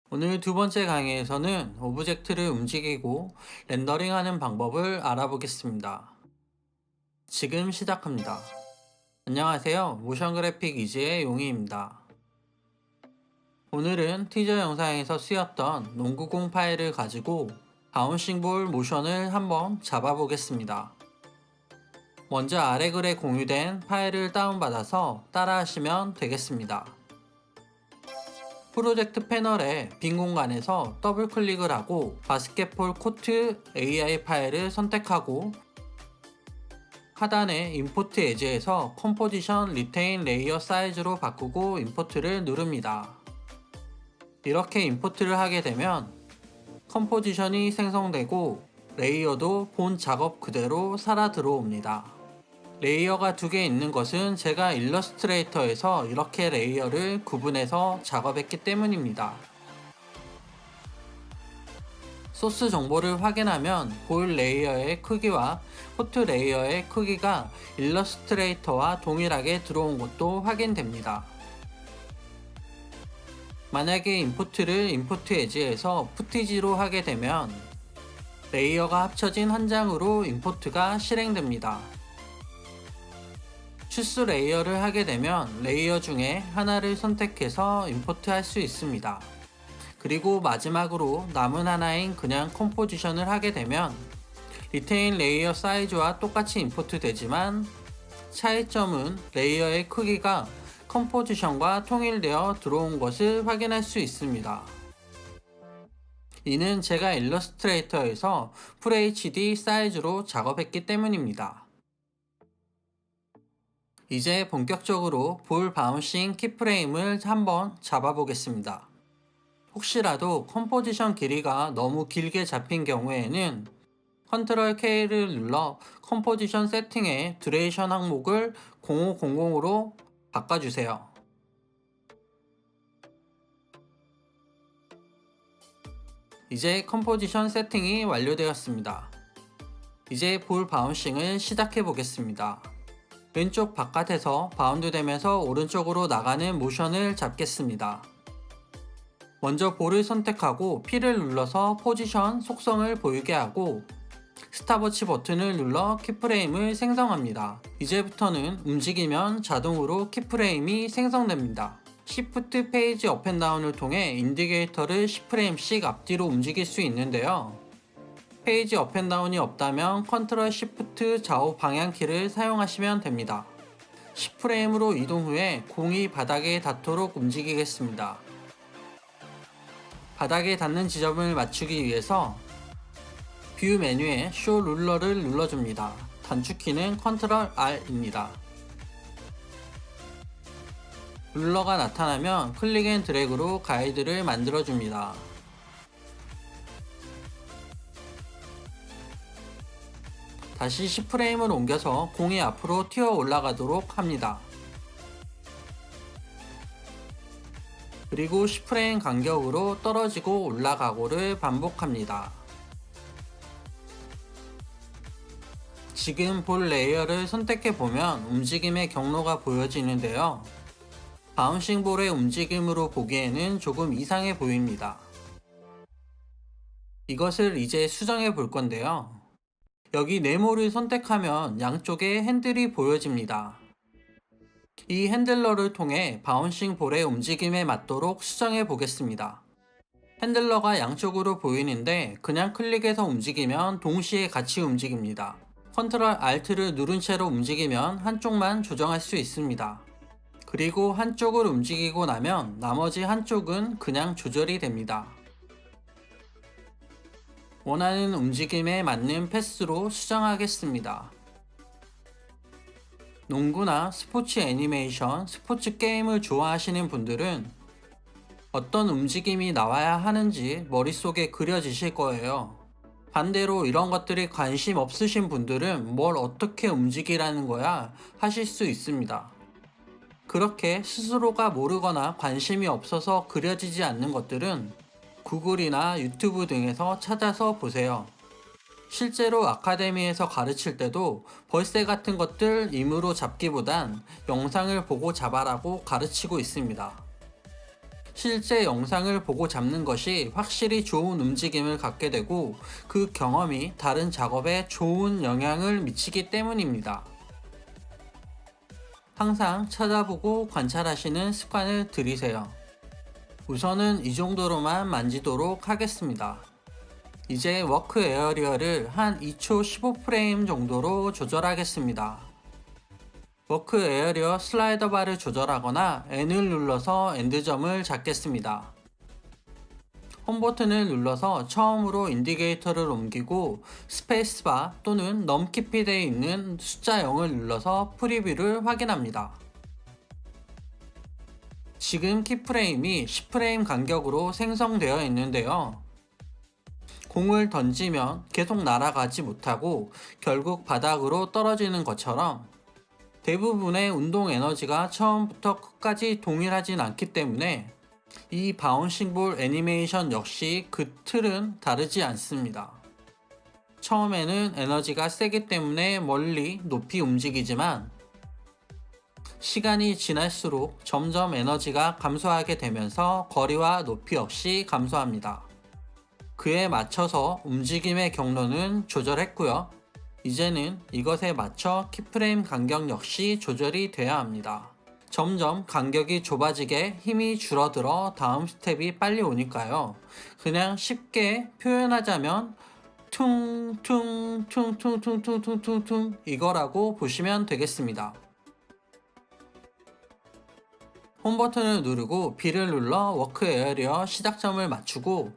오늘 두 번째 강의에서는 오브젝트를 움직이고 렌더링하는 방법을 알아보겠습니다. 지금 시작합니다. 안녕하세요. 모션 그래픽 이지의 용희입니다. 오늘은 티저 영상에서 쓰였던 농구공 파일을 가지고 바운싱 볼 모션을 한번 잡아보겠습니다. 먼저 아래 글에 공유된 파일을 다운받아서 따라하시면 되겠습니다. 프로젝트 패널의 빈 공간에서 더블 클릭을 하고 바스켓볼 코트 AI 파일을 선택하고 하단의 임포트 에지에서 컴포지션 리테인 레이어 사이즈로 바꾸고 임포트를 누릅니다. 이렇게 임포트를 하게 되면 컴포지션이 생성되고 레이어도 본 작업 그대로 살아 들어옵니다. 레이어가 두 개 있는 것은 제가 일러스트레이터에서 이렇게 레이어를 구분해서 작업했기 때문입니다. 소스 정보를 확인하면 볼 레이어의 크기와 코트 레이어의 크기가 일러스트레이터와 동일하게 들어온 것도 확인됩니다. 만약에 임포트를 임포트 에지에서 푸티지로 하게 되면 레이어가 합쳐진 한 장으로 임포트가 실행됩니다. 추스 레이어를 하게 되면 레이어 중에 하나를 선택해서 임포트 할 수 있습니다. 그리고 마지막으로 남은 하나인 그냥 컴포지션을 하게 되면 리테인 레이어 사이즈와 똑같이 임포트 되지만 차이점은 레이어의 크기가 컴포지션과 통일되어 들어온 것을 확인할 수 있습니다. 이는 제가 일러스트레이터에서 FHD 사이즈로 작업했기 때문입니다. 이제 본격적으로 볼 바운싱 키프레임을 한번 잡아보겠습니다. 혹시라도 컴포지션 길이가 너무 길게 잡힌 경우에는 컨트롤 K를 눌러 컴포지션 세팅의 듀레이션 항목을 0500으로 바꿔주세요. 이제 컴포지션 세팅이 완료되었습니다. 이제 볼 바운싱을 시작해 보겠습니다. 왼쪽 바깥에서 바운드 되면서 오른쪽으로 나가는 모션을 잡겠습니다. 먼저 볼을 선택하고 P를 눌러서 포지션 속성을 보이게 하고 스탑워치 버튼을 눌러 키프레임을 생성합니다. 이제부터는 움직이면 자동으로 키프레임이 생성됩니다. Shift 페이지 업앤다운을 통해 인디게이터를 10프레임씩 앞뒤로 움직일 수 있는데요. 페이지 업앤다운이 없다면 컨트롤 시프트 좌우 방향키를 사용하시면 됩니다. 10프레임으로 이동 후에 공이 바닥에 닿도록 움직이겠습니다. 바닥에 닿는 지점을 맞추기 위해서 뷰 메뉴에 쇼 룰러를 눌러줍니다. 단축키는 컨트롤 R입니다. 룰러가 나타나면 클릭 앤 드래그로 가이드를 만들어줍니다. 다시 10프레임을 옮겨서 공이 앞으로 튀어 올라가도록 합니다. 그리고 10프레임 간격으로 떨어지고 올라가고를 반복합니다. 지금 볼 레이어를 선택해 보면 움직임의 경로가 보여지는데요. 바운싱 볼의 움직임으로 보기에는 조금 이상해 보입니다. 이것을 이제 수정해 볼 건데요. 여기 네모를 선택하면 양쪽에 핸들이 보여집니다. 이 핸들러를 통해 바운싱 볼의 움직임에 맞도록 수정해 보겠습니다. 핸들러가 양쪽으로 보이는데 그냥 클릭해서 움직이면 동시에 같이 움직입니다. 컨트롤 Alt를 누른 채로 움직이면 한쪽만 조정할 수 있습니다. 그리고 한쪽을 움직이고 나면 나머지 한쪽은 그냥 조절이 됩니다. 원하는 움직임에 맞는 패스로 수정하겠습니다. 농구나 스포츠 애니메이션, 스포츠 게임을 좋아하시는 분들은 어떤 움직임이 나와야 하는지 머릿속에 그려지실 거예요. 반대로 이런 것들이 관심 없으신 분들은 뭘 어떻게 움직이라는 거야 하실 수 있습니다. 그렇게 스스로가 모르거나 관심이 없어서 그려지지 않는 것들은 구글이나 유튜브 등에서 찾아서 보세요. 실제로 아카데미에서 가르칠 때도 벌새 같은 것들 임으로 잡기보단 영상을 보고 잡아라고 가르치고 있습니다. 실제 영상을 보고 잡는 것이 확실히 좋은 움직임을 갖게 되고 그 경험이 다른 작업에 좋은 영향을 미치기 때문입니다. 항상 찾아보고 관찰하시는 습관을 들이세요. 우선은 이 정도로만 만지도록 하겠습니다. 이제 워크 에어리어를 한 2초 15프레임 정도로 조절하겠습니다. 워크 에어리어 슬라이더 바를 조절하거나 N을 눌러서 엔드점을 잡겠습니다. 홈 버튼을 눌러서 처음으로 인디게이터를 옮기고 스페이스바 또는 넘키피드에 있는 숫자 0을 눌러서 프리뷰를 확인합니다. 지금 키프레임이 10프레임 간격으로 생성되어 있는데요. 공을 던지면 계속 날아가지 못하고 결국 바닥으로 떨어지는 것처럼 대부분의 운동 에너지가 처음부터 끝까지 동일하진 않기 때문에 이 바운싱 볼 애니메이션 역시 그 틀은 다르지 않습니다. 처음에는 에너지가 세기 때문에 멀리 높이 움직이지만 시간이 지날수록 점점 에너지가 감소하게 되면서 거리와 높이 역시 감소합니다. 그에 맞춰서 움직임의 경로는 조절했고요. 이제는 이것에 맞춰 키프레임 간격 역시 조절이 돼야 합니다. 점점 간격이 좁아지게 힘이 줄어들어 다음 스텝이 빨리 오니까요. 그냥 쉽게 표현하자면 퉁퉁퉁퉁퉁퉁퉁퉁퉁 이거라고 보시면 되겠습니다. 홈 버튼을 누르고 B를 눌러 워크 에어리어 시작점을 맞추고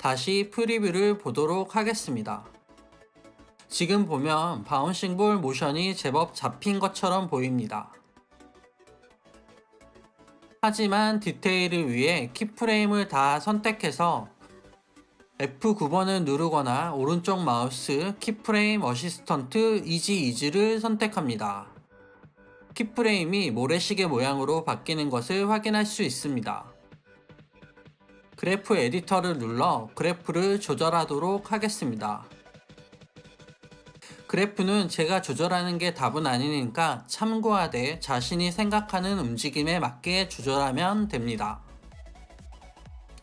다시 프리뷰를 보도록 하겠습니다. 지금 보면 바운싱 볼 모션이 제법 잡힌 것처럼 보입니다. 하지만 디테일을 위해 키프레임을 다 선택해서 F9번을 누르거나 오른쪽 마우스 키프레임 어시스턴트 이지를 선택합니다. 키프레임이 모래시계 모양으로 바뀌는 것을 확인할 수 있습니다. 그래프 에디터를 눌러 그래프를 조절하도록 하겠습니다. 그래프는 제가 조절하는 게 답은 아니니까 참고하되 자신이 생각하는 움직임에 맞게 조절하면 됩니다.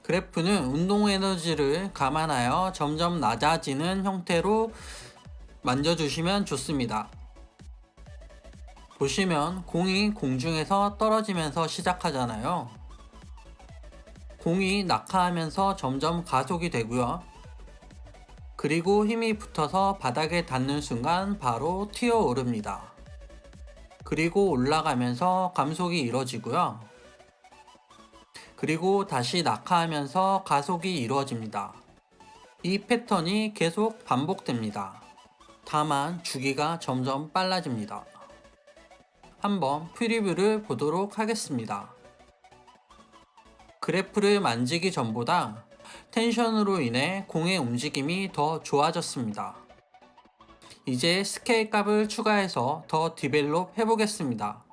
그래프는 운동 에너지를 감안하여 점점 낮아지는 형태로 만져주시면 좋습니다. 보시면 공이 공중에서 떨어지면서 시작하잖아요. 공이 낙하하면서 점점 가속이 되고요. 그리고 힘이 붙어서 바닥에 닿는 순간 바로 튀어 오릅니다. 그리고 올라가면서 감속이 이루어지고요. 그리고 다시 낙하하면서 가속이 이루어집니다. 이 패턴이 계속 반복됩니다. 다만 주기가 점점 빨라집니다. 한번 프리뷰를 보도록 하겠습니다. 그래프를 만지기 전보다 텐션으로 인해 공의 움직임이 더 좋아졌습니다. 이제 스케일 값을 추가해서 더 디벨롭 해보겠습니다.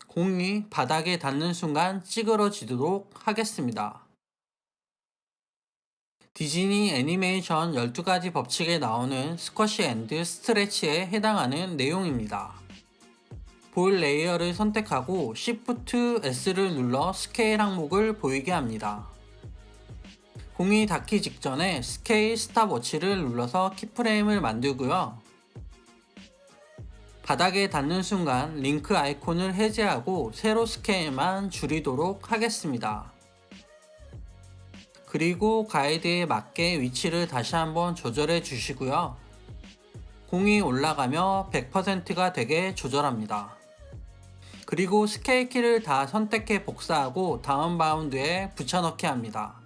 공이 바닥에 닿는 순간 찌그러지도록 하겠습니다. 디즈니 애니메이션 12가지 법칙에 나오는 스쿼시 앤드 스트레치에 해당하는 내용입니다. 볼 레이어를 선택하고 Shift S를 눌러 스케일 항목을 보이게 합니다. 공이 닿기 직전에 스케일 스탑워치를 눌러서 키프레임을 만들고요. 바닥에 닿는 순간 링크 아이콘을 해제하고 세로 스케일만 줄이도록 하겠습니다. 그리고 가이드에 맞게 위치를 다시 한번 조절해 주시고요. 공이 올라가며 100%가 되게 조절합니다. 그리고 스케일 키를 다 선택해 복사하고 다음 바운드에 붙여넣기 합니다.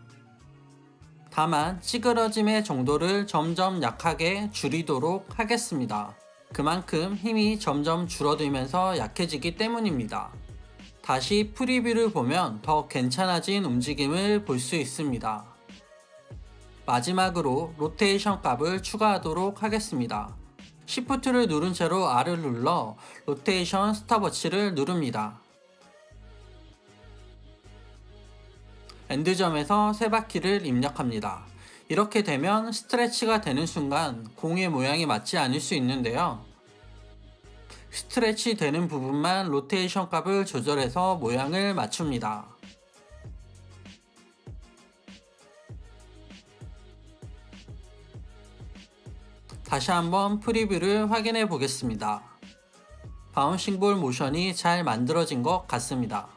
다만 찌그러짐의 정도를 점점 약하게 줄이도록 하겠습니다. 그만큼 힘이 점점 줄어들면서 약해지기 때문입니다. 다시 프리뷰를 보면 더 괜찮아진 움직임을 볼 수 있습니다. 마지막으로 로테이션 값을 추가하도록 하겠습니다. Shift를 누른 채로 R을 눌러 로테이션 스탑워치를 누릅니다. 엔드점에서 세 바퀴를 입력합니다. 이렇게 되면 스트레치가 되는 순간 공의 모양이 맞지 않을 수 있는데요. 스트레치 되는 부분만 로테이션 값을 조절해서 모양을 맞춥니다. 다시 한번 프리뷰를 확인해 보겠습니다. 바운싱 볼 모션이 잘 만들어진 것 같습니다.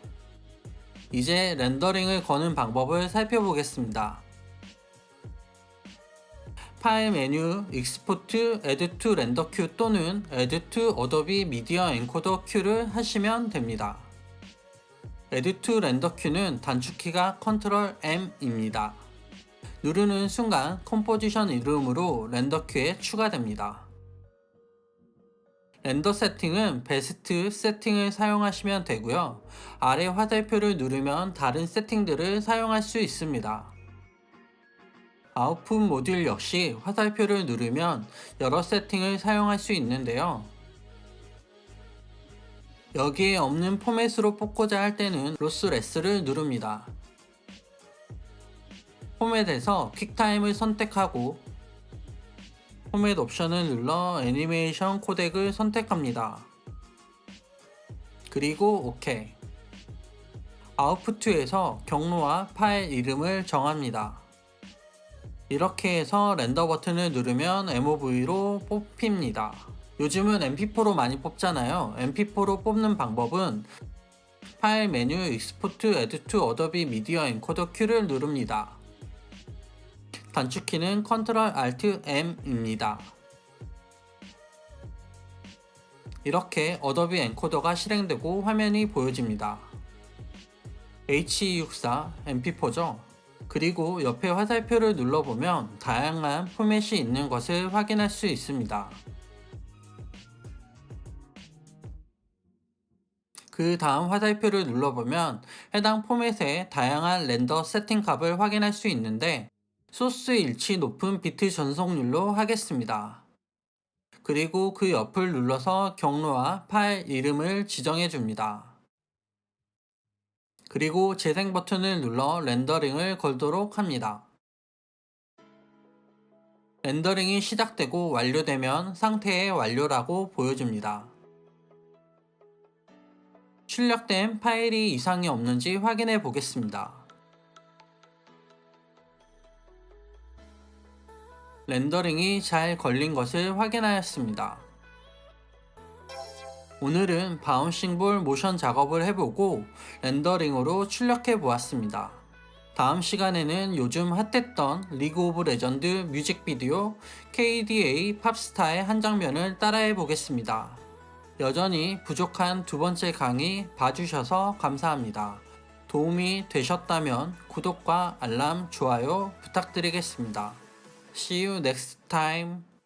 이제 렌더링을 거는 방법을 살펴보겠습니다. 파일 메뉴 익스포트 Add to Render Queue 또는 Add to Adobe Media Encoder Queue를 하시면 됩니다. Add to Render Queue는 단축키가 Ctrl M입니다. 누르는 순간 컴포지션 이름으로 렌더 큐에 추가됩니다. 렌더 세팅은 베스트 세팅을 사용하시면 되고요. 아래 화살표를 누르면 다른 세팅들을 사용할 수 있습니다. 아웃풋 모듈 역시 화살표를 누르면 여러 세팅을 사용할 수 있는데요. 여기에 없는 포맷으로 뽑고자 할 때는 로스레스를 누릅니다. 포맷에서 퀵타임을 선택하고 포맷 옵션을 눌러 애니메이션 코덱을 선택합니다. 그리고 OK. 아웃풋에서 경로와 파일 이름을 정합니다. 이렇게 해서 렌더 버튼을 누르면 MOV로 뽑힙니다. 요즘은 MP4로 많이 뽑잖아요. MP4로 뽑는 방법은 파일 메뉴 익스포트 Add to Adobe Media Encoder Queue를 누릅니다. 단축키는 Ctrl Alt M입니다. 이렇게 어도비 엔코더가 실행되고 화면이 보여집니다. H264 MP4죠. 그리고 옆에 화살표를 눌러보면 다양한 포맷이 있는 것을 확인할 수 있습니다. 그 다음 화살표를 눌러보면 해당 포맷의 다양한 렌더 세팅 값을 확인할 수 있는데 소스 일치 높은 비트 전송률로 하겠습니다. 그리고 그 옆을 눌러서 경로와 파일 이름을 지정해 줍니다. 그리고 재생 버튼을 눌러 렌더링을 걸도록 합니다. 렌더링이 시작되고 완료되면 상태의 완료라고 보여줍니다. 출력된 파일이 이상이 없는지 확인해 보겠습니다. 렌더링이 잘 걸린 것을 확인하였습니다. 오늘은 바운싱 볼 모션 작업을 해보고 렌더링으로 출력해 보았습니다. 다음 시간에는 요즘 핫했던 리그 오브 레전드 뮤직비디오 KDA 팝스타의 한 장면을 따라해 보겠습니다. 여전히 부족한 두 번째 강의 봐주셔서 감사합니다. 도움이 되셨다면 구독과 알람, 좋아요 부탁드리겠습니다. See you next time.